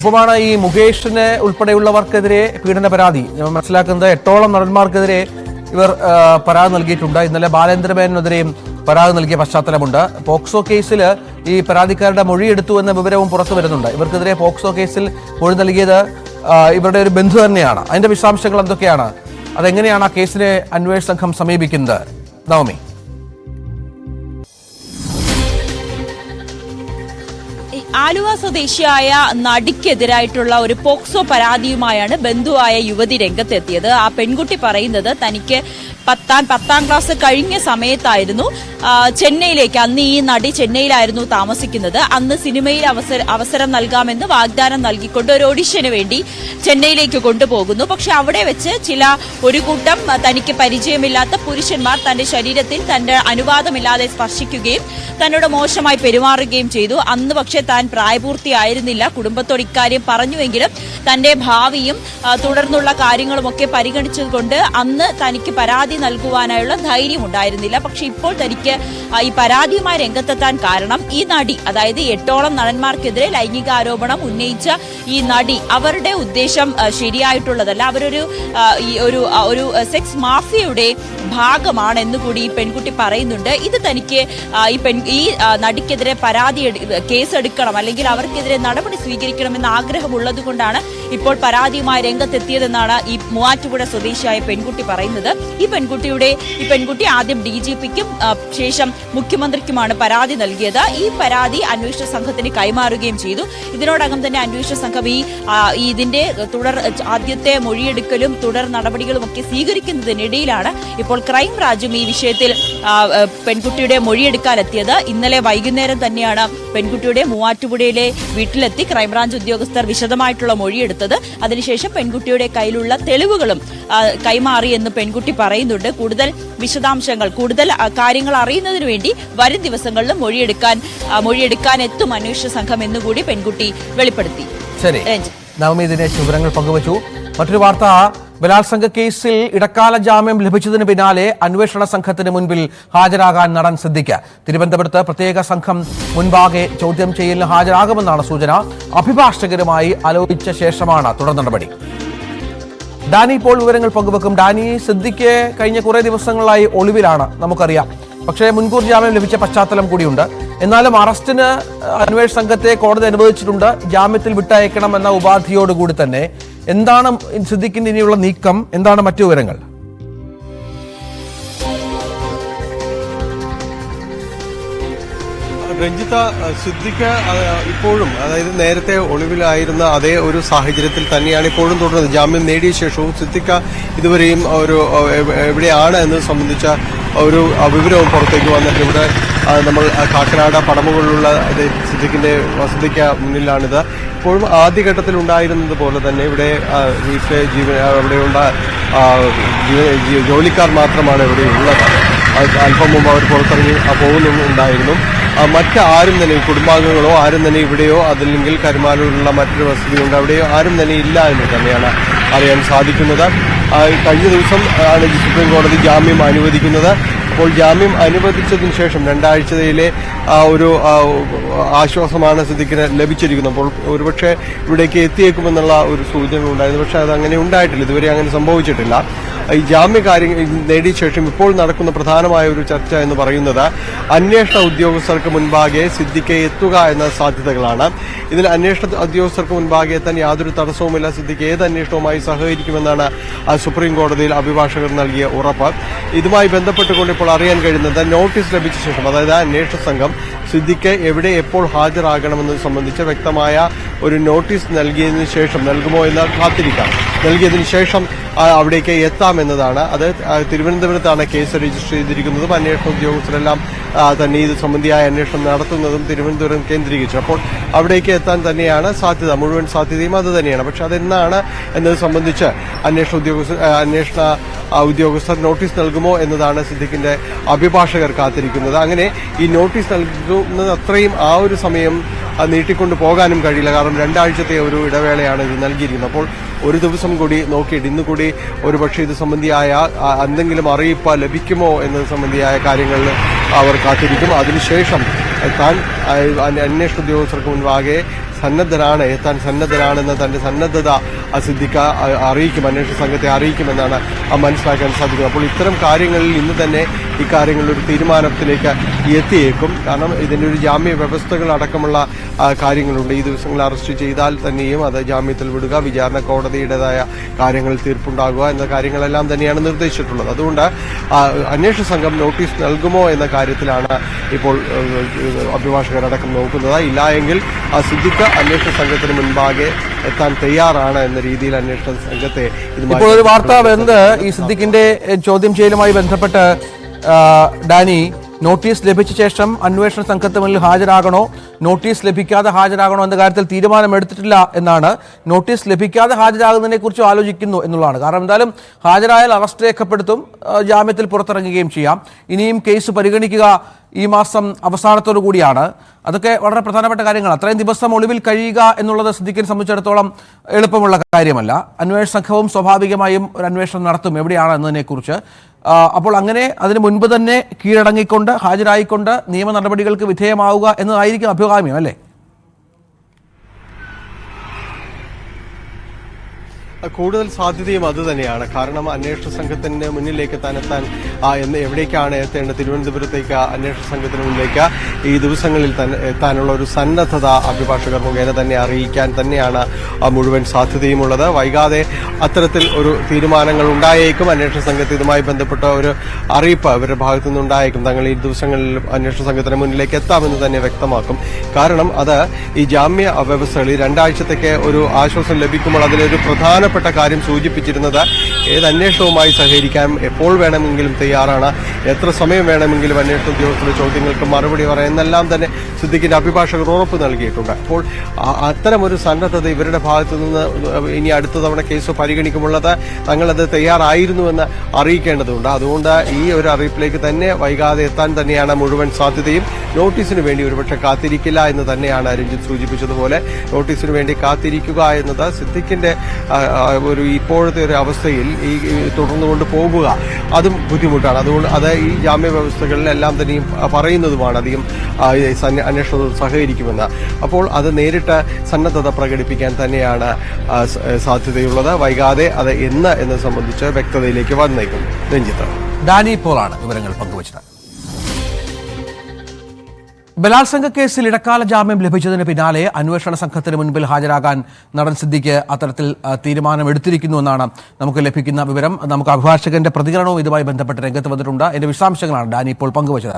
ഒപ്പമാണ് ഈ മുകേഷിന് ഉൾപ്പെടെയുള്ളവർക്കെതിരെ പീഡന പരാതി. ഞാൻ മനസ്സിലാക്കുന്നത് 8ഓളം നടന്മാർക്കെതിരെ ഇവർ പരാതി നൽകിയിട്ടുണ്ട്. ഇന്നലെ ബാലേന്ദ്രമേനെതിരെയും പരാതി നൽകിയ പശ്ചാത്തലമുണ്ട്. പോക്സോ കേസിൽ ഈ പരാതിക്കാരുടെ മൊഴിയെടുത്തു എന്ന വിവരവും പുറത്തു വരുന്നുണ്ട്. ഇവർക്കെതിരെ പോക്സോ കേസിൽ മൊഴി നൽകിയത് ഇവരുടെ ഒരു ബന്ധു തന്നെയാണ്. അതിന്റെ വിശദാംശങ്ങൾ എന്തൊക്കെയാണ്? അതെങ്ങനെയാണ് ആ കേസിനെ അന്വേഷണ സംഘം സമീപിക്കുന്നത്? നവമി, ആലുവ സ്വദേശിയായ നടിക്കെതിരായിട്ടുള്ള ഒരു പോക്സോ പരാതിയുമായാണ് ബന്ധുവായ യുവതി രംഗത്തെത്തിയത്. ആ പെൺകുട്ടി പറയുന്നത് തനിക്ക് പത്താം ക്ലാസ് കഴിഞ്ഞ സമയത്തായിരുന്നു ചെന്നൈയിലേക്ക്, അന്ന് ഈ നടി ചെന്നൈയിലായിരുന്നു താമസിക്കുന്നത്. അന്ന് സിനിമയിൽ അവസരം നൽകാമെന്ന് വാഗ്ദാനം നൽകിക്കൊണ്ട് ഒരു ഓഡിഷന് വേണ്ടി ചെന്നൈയിലേക്ക് കൊണ്ടുപോകുന്നു. പക്ഷെ അവിടെ വെച്ച് ഒരു കൂട്ടം തനിക്ക് പരിചയമില്ലാത്ത പുരുഷന്മാർ തന്റെ ശരീരത്തിൽ തന്റെ അനുവാദമില്ലാതെ സ്പർശിക്കുകയും തന്നോട് മോശമായി പെരുമാറുകയും ചെയ്തു. അന്ന് പക്ഷെ താൻ പ്രായപൂർത്തിയായിരുന്നില്ല. കുടുംബത്തോട് ഇക്കാര്യം പറഞ്ഞുവെങ്കിലും തന്റെ ഭാവിയും തുടർന്നുള്ള കാര്യങ്ങളുമൊക്കെ പരിഗണിച്ചതുകൊണ്ട് അന്ന് തനിക്ക് പരാതി നൽകുവാനായുള്ള ധൈര്യം ഉണ്ടായിരുന്നില്ല. പക്ഷെ ഇപ്പോൾ തനിക്ക് ഈ പരാതിയുമായി രംഗത്തെത്താൻ കാരണം ഈ നടി, അതായത് 8ഓളം നടന്മാർക്കെതിരെ ലൈംഗികാരോപണം ഉന്നയിച്ച ഈ നടി, അവരുടെ ഉദ്ദേശം ശരിയായിട്ടുള്ളതല്ല. അവരൊരു സെക്സ് മാഫിയയുടെ ഭാഗമാണെന്ന് കൂടി ഈ പെൺകുട്ടി പറയുന്നുണ്ട്. ഇത് തനിക്ക് ഈ നടിക്കെതിരെ കേസെടുക്കണം, അല്ലെങ്കിൽ അവർക്കെതിരെ നടപടി സ്വീകരിക്കണമെന്ന ആഗ്രഹമുള്ളത് കൊണ്ടാണ് ഇപ്പോൾ പരാതിയുമായി രംഗത്തെത്തിയതെന്നാണ് ഈ മൂവാറ്റുപുഴ സ്വദേശിയായ പെൺകുട്ടി പറയുന്നത്. ഈ പെൺകുട്ടി ആദ്യം DGPക്കും ശേഷം മുഖ്യമന്ത്രിക്കുമാണ് പരാതി നൽകിയത്. ഈ പരാതി അന്വേഷണ സംഘത്തിന് കൈമാറുകയും ചെയ്തു. ഇതിനോടകം തന്നെ അന്വേഷണ സംഘം ഇതിന്റെ ആദ്യത്തെ മൊഴിയെടുക്കലും തുടർ നടപടികളും ഒക്കെ സ്വീകരിക്കുന്നതിനിടയിലാണ് ഇപ്പോൾ ക്രൈംബ്രാഞ്ചും ഈ വിഷയത്തിൽ പെൺകുട്ടിയുടെ മൊഴിയെടുക്കാനെത്തിയത്. ഇന്നലെ വൈകുന്നേരം തന്നെയാണ് പെൺകുട്ടിയുടെ മൂവാറ്റുപുഴയിലെ വീട്ടിലെത്തി ക്രൈംബ്രാഞ്ച് ഉദ്യോഗസ്ഥർ വിശദമായിട്ടുള്ള മൊഴിയെടുത്തത്. അതിനുശേഷം പെൺകുട്ടിയുടെ കയ്യിലുള്ള തെളിവുകളും കൈമാറിയെന്ന് പെൺകുട്ടി പറയുന്നുണ്ട്. കൂടുതൽ വിശദാംശങ്ങൾ, കൂടുതൽ കാര്യങ്ങൾ അറിയുന്നതിന് വേണ്ടി വരും ദിവസങ്ങളിലും മൊഴിയെടുക്കാൻ എത്തും അന്വേഷണ സംഘം എന്നുകൂടി പെൺകുട്ടി വെളിപ്പെടുത്തി. ശരി, നവമി ദിനേശ് വിവരങ്ങൾ പങ്കുവച്ചു. മറ്റൊരു വാർത്ത, ബലാത്സംഗ കേസിൽ ഇടക്കാല ജാമ്യം ലഭിച്ചതിന് പിന്നാലെ അന്വേഷണ സംഘത്തിന് മുൻപിൽ ഹാജരാകാൻ നടൻ സിദ്ദിഖ് തിരുവനന്തപുരത്ത് പ്രത്യേക സംഘം മുൻപാകെ ചോദ്യം ചെയ്യലിന് ഹാജരാകുമെന്നാണ് സൂചന. അഭിഭാഷകരുമായി ആലോചിച്ച ശേഷമാണ് തുടർ നടപടി. ഡാനി ഇപ്പോൾ വിവരങ്ങൾ പങ്കുവെക്കും. ഡാനി, സിദ്ദിഖ് കഴിഞ്ഞ കുറെ ദിവസങ്ങളായി ഒളിവിലാണ്, നമുക്കറിയാം. പക്ഷേ മുൻകൂർ ജാമ്യം ലഭിച്ച പശ്ചാത്തലം കൂടിയുണ്ട്. എന്നാലും അറസ്റ്റിന് അന്വേഷണ സംഘത്തെ കോടതി അനുവദിച്ചിട്ടുണ്ട്. ജാമ്യത്തിൽ വിട്ടയക്കണം എന്ന ഉപാധിയോടുകൂടി തന്നെ എന്താണ് സിദ്ദിഖിന്റെ ഇനിയുള്ള നീക്കം? എന്താണ് മറ്റു വിവരങ്ങൾ? രഞ്ജിത്ത, സിദ്ദിഖ് ഇപ്പോഴും, അതായത് നേരത്തെ ഒളിവിലായിരുന്ന അതേ ഒരു സാഹചര്യത്തിൽ തന്നെയാണ് ഇപ്പോഴും തുടരുന്നത്. ജാമ്യം നേടിയ ശേഷവും സിദ്ദിഖ് ഇതുവരെയും എവിടെയാണ് എന്നത് സംബന്ധിച്ച ഒരു വിവരവും പുറത്തേക്ക് വന്നിട്ട് ഇവിടെ നമ്മൾ കാക്കനാട് പടമുകളിലുള്ള സിദ്ദിഖിന്റെ വസതിക്ക് മുന്നിലാണിത്. ഇപ്പോഴും ആദ്യഘട്ടത്തിൽ ഉണ്ടായിരുന്നത് പോലെ തന്നെ ഇവിടെ വീട്ടിലെ അവിടെയുള്ള ജോലിക്കാർ മാത്രമാണ് ഇവിടെ ഉള്ളത്. അല്പം മുമ്പ് അവർ പുറത്തിറങ്ങി പോകുന്നുണ്ടായിരുന്നു. മറ്റാരും തന്നെ, കുടുംബാംഗങ്ങളോ ആരും തന്നെ ഇവിടെയോ അതല്ലെങ്കിൽ കരുമാലൂരിലുള്ള മറ്റൊരു വസതിയുണ്ട്, അവിടെയോ ആരും തന്നെ ഇല്ല എന്ന് തന്നെയാണ് അറിയാൻ സാധിക്കുന്നത്. കഴിഞ്ഞ ദിവസം ആണ് സുപ്രീം കോടതി ജാമ്യം അനുവദിക്കുന്നത്. അപ്പോൾ ജാമ്യം അനുവദിച്ചതിന് ശേഷം 2 ആഴ്ചയിലെ ഒരു ആശ്വാസമാണ് സിദ്ദിഖിന് ലഭിച്ചിരിക്കുന്നത്. അപ്പോൾ ഒരുപക്ഷെ ഇവിടേക്ക് എത്തിയേക്കുമെന്നുള്ള ഒരു സൂചന ഉണ്ടായിരുന്നു. പക്ഷെ അത് അങ്ങനെ ഉണ്ടായിട്ടില്ല, ഇതുവരെ അങ്ങനെ സംഭവിച്ചിട്ടില്ല. ഈ ജാമ്യ കാര്യങ്ങൾ നേടിയ ശേഷം ഇപ്പോൾ നടക്കുന്ന പ്രധാനമായ ഒരു ചർച്ച എന്ന് പറയുന്നത് അന്വേഷണ ഉദ്യോഗസ്ഥർക്ക് മുൻപാകെ സിദ്ദിഖെ എത്തുക എന്ന സാധ്യതകളാണ്. ഇതിൽ അന്വേഷണ ഉദ്യോഗസ്ഥർക്ക് മുൻപാകെ എത്താൻ യാതൊരു തടസ്സവുമില്ല. സിദ്ദിഖ് ഏത് അന്വേഷണവുമായി സഹകരിക്കുമെന്നാണ് സുപ്രീം കോടതിയിൽ അഭിഭാഷകർ നൽകിയ ഉറപ്പ്. ഇതുമായി ബന്ധപ്പെട്ടുകൊണ്ട് ഇപ്പോൾ അറിയാൻ കഴിയുന്നത് നോട്ടീസ് ലഭിച്ച ശേഷം, അതായത് അന്വേഷണ സംഘം സിദ്ദിഖ് എവിടെ എപ്പോൾ ഹാജരാകണമെന്നത് സംബന്ധിച്ച് വ്യക്തമായ ഒരു നോട്ടീസ് നൽകുമോ എന്ന് കാത്തിരിക്കാം. നൽകിയതിനു ശേഷം അവിടേക്ക് എത്താമെന്നതാണ്. അത് തിരുവനന്തപുരത്താണ് കേസ് രജിസ്റ്റർ ചെയ്തിരിക്കുന്നതും അന്വേഷണ ഉദ്യോഗസ്ഥരെല്ലാം തന്നെ ഇത് സംബന്ധിയായ അന്വേഷണം നടത്തുന്നതും തിരുവനന്തപുരം കേന്ദ്രീകരിച്ചു. അപ്പോൾ അവിടേക്ക് എത്താൻ തന്നെയാണ് സാധ്യത, മുഴുവൻ സാധ്യതയും അത് തന്നെയാണ്. പക്ഷെ അതെന്നാണ് എന്നത് സംബന്ധിച്ച് അന്വേഷണ ഉദ്യോഗസ്ഥർ നോട്ടീസ് നൽകുമോ എന്നതാണ് സിദ്ദിഖിന്റെ അഭിഭാഷകർ കാത്തിരിക്കുന്നത്. അങ്ങനെ ഈ നോട്ടീസ് നൽകുന്നത് അത്രയും ആ ഒരു സമയം നീട്ടിക്കൊണ്ടു പോകാനും കഴിയില്ല. കാരണം 2 ആഴ്ചത്തെ ഒരു ഇടവേളയാണ് ഇത് നൽകിയിരിക്കുന്നത്. അപ്പോൾ ഒരു ദിവസം കൂടി നോക്കിയിട്ട് ഇന്നുകൂടി ഒരുപക്ഷെ ഇത് സംബന്ധിയായ എന്തെങ്കിലും അറിയിപ്പ് ലഭിക്കുമോ എന്നത് സംബന്ധിയായ കാര്യങ്ങളിൽ അവർ കാത്തിരിക്കും. അതിനുശേഷം താൻ അന്വേഷണ ഉദ്യോഗസ്ഥർക്ക് മുൻപാകെ സന്നദ്ധനാണ്, എത്താൻ സന്നദ്ധനാണെന്ന് തന്റെ സന്നദ്ധത സിദ്ദിഖ് അറിയിക്കും, അന്വേഷണ സംഘത്തെ അറിയിക്കുമെന്നാണ് മനസ്സിലാക്കാൻ സാധിക്കുന്നത്. അപ്പോൾ ഇത്തരം കാര്യങ്ങളിൽ ഇന്ന് തന്നെ ഇക്കാര്യങ്ങളിൽ ഒരു തീരുമാനത്തിലേക്ക് എത്തിയേക്കും. കാരണം ഇതിൻ്റെ ഒരു ജാമ്യ വ്യവസ്ഥകൾ അടക്കമുള്ള കാര്യങ്ങളുണ്ട്. ഈ ദിവസങ്ങളിൽ അറസ്റ്റ് ചെയ്താൽ തന്നെയും അത് ജാമ്യത്തിൽ വിടുക, വിചാരണ കോടതിയുടേതായ കാര്യങ്ങളിൽ തീർപ്പുണ്ടാകുക എന്ന കാര്യങ്ങളെല്ലാം തന്നെയാണ് നിർദ്ദേശിച്ചിട്ടുള്ളത്. അതുകൊണ്ട് അന്വേഷണ സംഘം നോട്ടീസ് നൽകുമോ എന്ന കാര്യത്തിലാണ് ഇപ്പോൾ അഭിഭാഷകരടക്കം നോക്കുന്നത്. ഇല്ല എങ്കിൽ സിദ്ദിഖ് അന്വേഷണ സംഘത്തിന് മുൻപാകെ എത്താൻ തയ്യാറാണ് എന്ന രീതിയിൽ അന്വേഷണ സംഘത്തെ ഇപ്പോൾ ഒരു വാർത്ത വരുന്നത് ഈ സിദ്ദിഖിന്റെ ചോദ്യം ചെയ്യലുമായി ബന്ധപ്പെട്ട് ഡാനി, നോട്ടീസ് ലഭിച്ച ശേഷം അന്വേഷണ സംഘത്തിന് മുന്നിൽ ഹാജരാകണോ, നോട്ടീസ് ലഭിക്കാതെ ഹാജരാകണോ എന്ന കാര്യത്തിൽ തീരുമാനമെടുത്തിട്ടില്ല എന്നാണ്. നോട്ടീസ് ലഭിക്കാതെ ഹാജരാകുന്നതിനെ കുറിച്ച് ആലോചിക്കുന്നു എന്നുള്ളതാണ്. കാരണം എന്തായാലും ഹാജരായാൽ അറസ്റ്റ് രേഖപ്പെടുത്തും, ജാമ്യത്തിൽ പുറത്തിറങ്ങുകയും ചെയ്യാം. ഇനിയും കേസ് പരിഗണിക്കുക ഈ മാസം അവസാനത്തോടു കൂടിയാണ്. അതൊക്കെ വളരെ പ്രധാനപ്പെട്ട കാര്യങ്ങളാണ്. അത്രയും ദിവസം ഒളിവിൽ കഴിയുക എന്നുള്ളത് സിദ്ദിഖിനെ സംബന്ധിച്ചിടത്തോളം എളുപ്പമുള്ള കാര്യമല്ല. അന്വേഷണ സംഘവും സ്വാഭാവികമായും ഒരു അന്വേഷണം നടത്തും എവിടെയാണ് എന്നതിനെക്കുറിച്ച്. അപ്പോൾ അങ്ങനെ അതിന് മുൻപ് തന്നെ കീഴടങ്ങിക്കൊണ്ട് ഹാജരായിക്കൊണ്ട് നിയമ നടപടികൾക്ക് വിധേയമാവുക എന്നതായിരിക്കും അഭികാമ്യം, അല്ലേ? കൂടുതൽ സാധ്യതയും അതുതന്നെയാണ്. കാരണം അന്വേഷണ സംഘത്തിന് മുന്നിലേക്ക് എത്താൻ എവിടേക്കാണ് എത്തേണ്ടത്, തിരുവനന്തപുരത്തേക്ക് അന്വേഷണ സംഘത്തിന് മുന്നിലേക്ക് ഈ ദിവസങ്ങളിൽ തന്നെ എത്താനുള്ള ഒരു സന്നദ്ധത അഭിഭാഷകർ മുഖേന തന്നെ അറിയിക്കാൻ തന്നെയാണ് മുഴുവൻ സാധ്യതയുമുള്ളത്. വൈകാതെ അത്തരത്തിൽ ഒരു തീരുമാനങ്ങൾ ഉണ്ടായേക്കും. അന്വേഷണ സംഘത്തിൽ ഇതുമായി ബന്ധപ്പെട്ട ഒരു അറിയിപ്പ് അവരുടെ ഭാഗത്തു നിന്നുണ്ടായേക്കും. തങ്ങൾ ഈ ദിവസങ്ങളിൽ അന്വേഷണ സംഘത്തിന് മുന്നിലേക്ക് എത്താമെന്ന് തന്നെ വ്യക്തമാക്കും. കാരണം അത് ഈ ജാമ്യ വ്യവസ്ഥകളിൽ 2 ആഴ്ചത്തേക്ക് ഒരു ആശ്വാസം ലഭിക്കുമ്പോൾ അതിലൊരു പ്രധാനപ്പെട്ട കാര്യം സൂചിപ്പിച്ചിരുന്നത് ഏത് അന്വേഷണവുമായി സഹകരിക്കാൻ എപ്പോൾ വേണമെങ്കിലും തയ്യാറാണ്, എത്ര സമയം വേണമെങ്കിലും അന്വേഷണ ഉദ്യോഗസ്ഥരുടെ ചോദ്യങ്ങൾക്ക് മറുപടി പറയാം എന്നെല്ലാം തന്നെ സിദ്ദിഖിന്റെ അഭിഭാഷകർ ഉറപ്പ് നൽകിയിട്ടുണ്ട്. അപ്പോൾ അത്തരമൊരു സന്നദ്ധത ഇവരുടെ ഭാഗത്തു നിന്ന് ഇനി അടുത്ത തവണ കേസ് പരിഗണിക്കുമുള്ളത് തങ്ങളത് തയ്യാറായിരുന്നുവെന്ന് അറിയിക്കേണ്ടതുണ്ട്. അതുകൊണ്ട് ഈ ഒരു അറിയിപ്പിലേക്ക് തന്നെ വൈകാതെ എത്താൻ തന്നെയാണ് മുഴുവൻ സാധ്യതയും. നോട്ടീസിന് വേണ്ടി ഒരുപക്ഷെ കാത്തിരിക്കില്ല എന്ന് തന്നെയാണ് രഞ്ജിത്ത് സൂചിപ്പിച്ചതുപോലെ. നോട്ടീസിന് വേണ്ടി കാത്തിരിക്കുക എന്നത് സിദ്ദിഖിന്റെ ഒരു ഇപ്പോഴത്തെ ഒരു അവസ്ഥയിൽ ഈ തുടർന്നുകൊണ്ട് പോകുക അതും ബുദ്ധിമുട്ടാണ്. അതുകൊണ്ട് അത് ഈ ജാമ്യ വ്യവസ്ഥകളിലെല്ലാം തന്നെയും പറയുന്നതുമാണ് അധികം അന്വേഷണത്തോട് സഹകരിക്കുമെന്ന്. അപ്പോൾ അത് നേരിട്ട് സന്നദ്ധത പ്രകടിപ്പിക്കാൻ തന്നെയാണ് സാധ്യതയുള്ളത്. വൈകാതെ അത് എന്നത് സംബന്ധിച്ച് വ്യക്തതയിലേക്ക് വന്നേക്കും. രഞ്ജിത്ത്, ഡാനി പോളാണ് വിവരങ്ങൾ പങ്കുവച്ചത്. ബലാത്സംഗ കേസിൽ ഇടക്കാല ജാമ്യം ലഭിച്ചതിന് പിന്നാലെ അന്വേഷണ സംഘത്തിന് മുൻപിൽ ഹാജരാകാൻ നടൻ സിദ്ദിഖ് അത്തരത്തിൽ തീരുമാനമെടുത്തിരിക്കുന്നുവെന്നാണ് നമുക്ക് ലഭിക്കുന്ന വിവരം. നമുക്ക് അഭിഭാഷകന്റെ പ്രതികരണവും ഇതുമായി ബന്ധപ്പെട്ട് രംഗത്ത് വന്നിട്ടുണ്ട്. അതിന്റെ വിശദാംശങ്ങളാണ് ഡാനി ഇപ്പോൾ പങ്കുവച്ചത്.